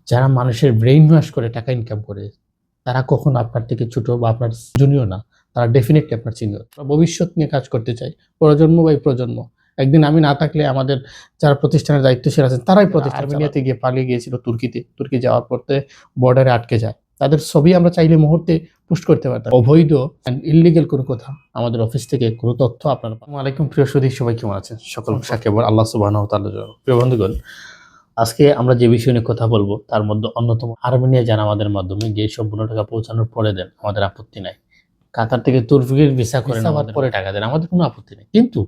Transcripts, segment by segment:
যারা মানুষের brain wash করে টাকা ইনকাম করে, তারা কখনো আপনার থেকে ছোট বা আপনার জুনিয়র না। তারা ডেফিনিটলি আপনার সিনিয়র। ভবিষ্যৎ নিয়ে কাজ করতে চাই, প্রজন্ম বাই প্রজন্ম। একদিন আমি না থাকলে আমাদের যারা প্রতিষ্ঠানের দায়িত্বশীল আছেন তারাই প্রতিষ্ঠান আর্মেনিয়াতে গিয়ে পালিয়ে গিয়েছিল তুর্কিতে। তুর্কি যাওয়ার পরতে বর্ডারে আটকে যায়। তাদের ছবি আমরা চাইলে মুহূর্তে পোস্ট করতে পারতাম। অবৈধ অ্যান্ড ইললিগাল কোনো কথা আমাদের অফিস থেকে কোনো তথ্য আপনারা পান। আসসালামু আলাইকুম প্রিয় সুধী, সবাই কেমন আছেন? সকল সাকিব আল্লাহ সুবহানাহু ওয়া তাআলার জন্য। প্রিয় বন্ধুগণ, আজকে আমরা যে বিষয় নিয়ে কথা বলবো তার মধ্যে অন্যতম আর্মেনিয়া যান আমাদের মাধ্যমে গিয়ে সম্পূর্ণ টাকা পৌঁছানোর পরে দেন, আমাদের আপত্তি নাই। কাতার থেকে তুর্কির ভিসা করে নেওয়ার পরে টাকা দেন, আমাদের কোনো আপত্তি নেই। কিন্তু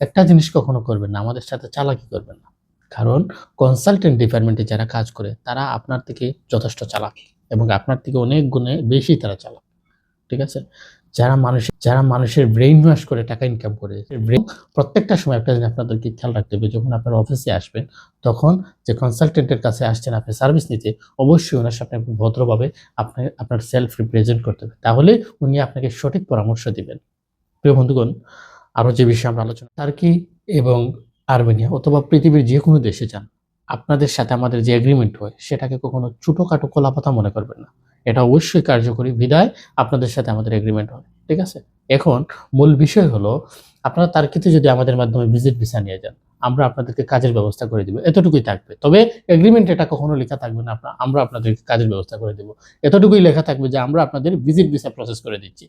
একটা জিনিস কখনো করবেন না, আমাদের সাথে চালাকি করবেন না। কারণ কনসালটেন্ট ডিপার্টমেন্টে যারা কাজ করে তারা আপনার থেকে যথেষ্ট চালাক এবং আপনার থেকে অনেক গুণে বেশি তারা চালাক। ঠিক আছে? যারা মানুষের ব্রেইন ওয়াশ করে টাকা ইনকাম করে, প্রত্যেকটা সময় একটা জিনিস আপনাদেরকে খেয়াল রাখতে হবে, যখন আপনার অফিসে আসবেন তখন যে কনসালটেন্টের কাছে আসছেন আপনি সার্ভিস নিতে, অবশ্যই ওনার সাথে আপনি ভদ্রভাবে আপনার সেলফ রিপ্রেজেন্ট করতে হবে। তাহলে উনি আপনাকে সঠিক পরামর্শ দিবেন। প্রিয় বন্ধুগণ, আরও যে বিষয়ে আমরা আলোচনা, টার্কি এবং আর্মেনিয়া অথবা পৃথিবীর যে কোনো দেশে যান, আপনাদের সাথে আমাদের যে এগ্রিমেন্ট হয় সেটাকে কখনো ছোটোখাটো কলাপাতা মনে করবেন না। এটা অবশ্যই কার্যকরী, বিধায় আপনাদের সাথে আমাদের এগ্রিমেন্ট হয়। ঠিক আছে? এখন মূল বিষয় হলো, আপনারা তার্কিতে যদি আমাদের মাধ্যমে ভিজিট ভিসা নিয়ে যান, আমরা আপনাদেরকে কাজের ব্যবস্থা করে দিব, এতটুকুই থাকবে। তবে এগ্রিমেন্ট এটা কখনো লেখা থাকবে না আমরা আপনাদেরকে কাজের ব্যবস্থা করে দেব, এতটুকুই লেখা থাকবে যে আমরা আপনাদের ভিজিট ভিসা প্রসেস করে দিচ্ছি।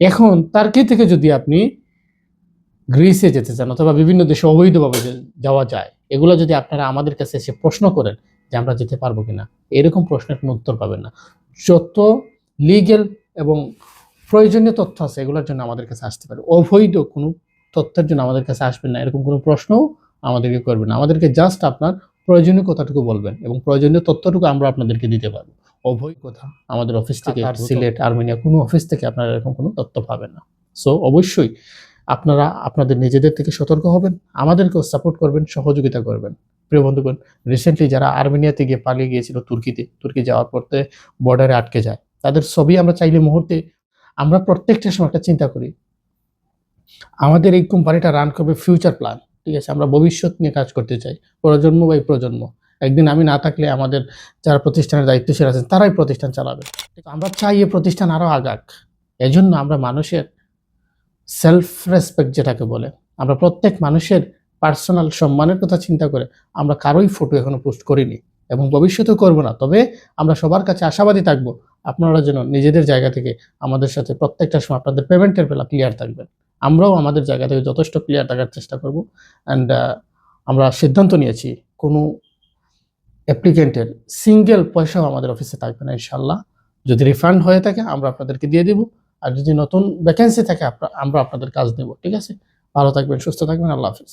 এখন তার্কি থেকে যদি আপনি গ্রিসে যেতে চান অথবা বিভিন্ন দেশে অবৈধভাবে যাওয়া যায়, এগুলো যদি আপনারা আমাদের কাছে এসে প্রশ্ন করেন যে আমরা যেতে পারবো কিনা, এরকম প্রশ্নের কোনো উত্তর পাবেন না। যত লিগ্যাল এবং প্রয়োজনীয় তথ্য আছে এগুলোর জন্য আমাদের কাছে আসতে পারে, অবৈধ কোনো তথ্যের জন্য আমাদের কাছে আসবেন না, এরকম কোনো প্রশ্নও আমাদেরকে করবেন না। আমাদেরকে জাস্ট আপনার প্রয়োজনীয় কথাটুকু বলবেন এবং প্রয়োজনীয় তথ্যটুকু আমরা আপনাদেরকে দিতে পারবো। অবৈধ কথা আমাদের অফিস থেকে, সিলেট, আর্মেনিয়া কোনো অফিস থেকে আপনারা এরকম কোনো তথ্য পাবেন না। সো অবশ্যই আপনারা আপনাদের নিজেদের থেকে সতর্ক হবেন, আমাদেরকেও সাপোর্ট করবেন, সহযোগিতা করবেন। প্রিয় বন্ধুগণ, রিসেন্টলি যারা আর্মেনিয়াতে গিয়ে পালিয়ে গিয়েছিল তুর্কিতে, তুর্কি যাওয়ার পরতে বর্ডারে আটকে যায়, তাদের ছবি আমরা চাইলে মুহূর্তে, আমরা প্রত্যেকটা সময় একটা চিন্তা করি, আমাদের এই কোম্পানিটা রান করবে ফিউচার প্ল্যান। ঠিক আছে? আমরা ভবিষ্যৎ নিয়ে কাজ করতে চাই, প্রজন্ম বাই প্রজন্ম। একদিন আমি না থাকলে আমাদের যারা প্রতিষ্ঠানের দায়িত্বশীল আছেন তারাই প্রতিষ্ঠান চালাবে। আমরা চাই এই প্রতিষ্ঠান আরও আগাক। এজন্য আমরা মানুষের সেলফ রেসপেক্ট যেটাকে বলে, আমরা প্রত্যেক মানুষের পার্সোনাল সম্মানের কথা চিন্তা করে আমরা কারোই ফটো এখনো পোস্ট করিনি এবং ভবিষ্যতেও করব না। তবে আমরা সবার কাছে আশাবাদী থাকব, আপনারা যেন নিজেদের জায়গা থেকে আমাদের সাথে প্রত্যেকটা সময় আপনাদের পেমেন্টের বেলা ক্লিয়ার থাকবেন। আমরাও আমাদের জায়গা থেকে যথেষ্ট ক্লিয়ার থাকার চেষ্টা করব। অ্যান্ড আমরা সিদ্ধান্ত নিয়েছি, কোনো অ্যাপ্লিকেন্টের সিঙ্গেল পয়সাও আমাদের অফিসে থাকবে না ইনশাল্লাহ। যদি রিফান্ড হয়ে থাকে আমরা আপনাদেরকে দিয়ে দেব, আর যদি নতুন ভ্যাকেন্সি থাকে আমরা আপনাদের কাজ দেব। ঠিক আছে? ভালো থাকবেন, সুস্থ থাকবেন। আল্লাহ হাফিজ।